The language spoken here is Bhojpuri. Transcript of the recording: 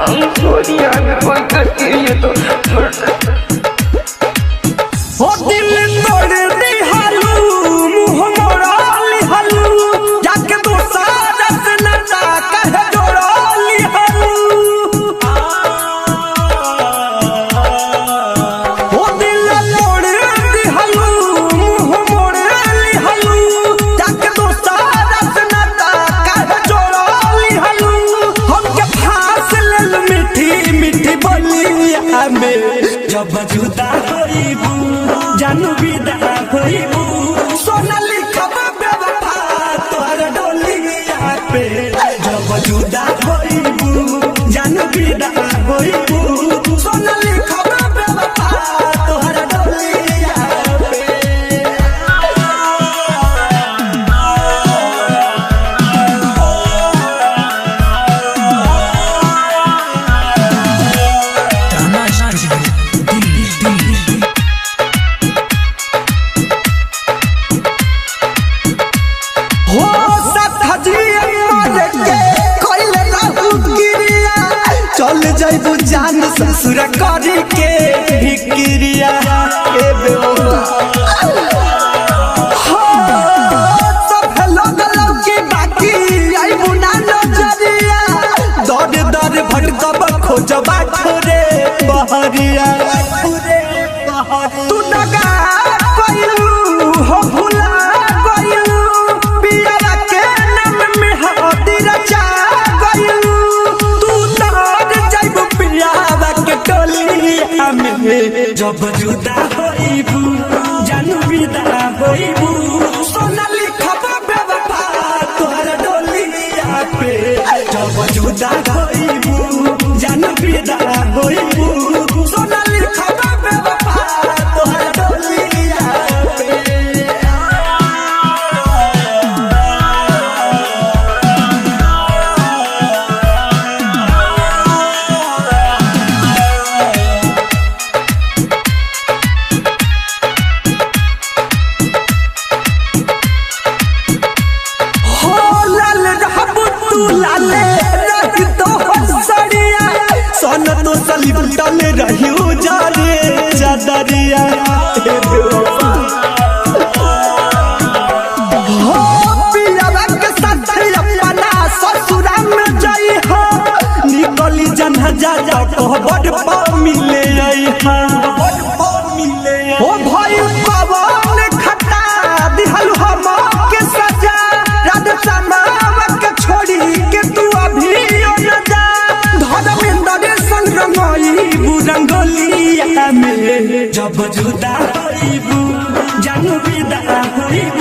सॉरी यार मेरे को करके ये तो हो दिल तोड़ दी हालू मुँह मोड़ा ली हालू जाके दोसारा से नचा कहे जोड़ा ली हालू हो दिल तोड़ दी हालू मुँह मोड़ ली हालू जाके दोसारा से नचा कहे जोड़ा ली हालू हमके फांस ले लो मीठी मीठी बोलिया में जब जुदा होइबू जानू विदा होइबू सोनाली खबा बेवफा तोहर डोलिया पे जब जुदा होइबू जानू विदा होइबू सोनाली खबा बेवफा तोहर डोलिया पे हो चल जाइबू जान ससुर करी के भिक्रिया ए बेवफा सब लोग लौकी बाकी आइबू ना नजरिया दर दर भटकब खोजबा ठोरे बहरिया तू दगा कइलू हो भुला गइलू पिया के नाम में हदी रचा गइलू तू दर जाइबू पिया के टोलिया में जब जुदा होइबू जानू विदा होइबू सोनाली खबा बेवफा तोहर डोलिया पे जब जुदा होइबू जानू विदा होइबू सोनाली खबा बेवफा तोहर डोलिया पे हो लाल रहबू तू लाले रख तो हसड़िया सन तो सलीब तले रहियो जारे चादरिया हे बेवफा हो पियावा के साथ अपना ससुरा में जाई हो निकली जनहजा जा को बड़ पा मिले आई हा ओ भाई पवन खटा दिहल हम के सजा राधे समावा के छोड़ी के तू अभी न जा धर्मेंद्र संग रंगोई रंगोलिया में जब जुदा होइबू जानू विदा होइबू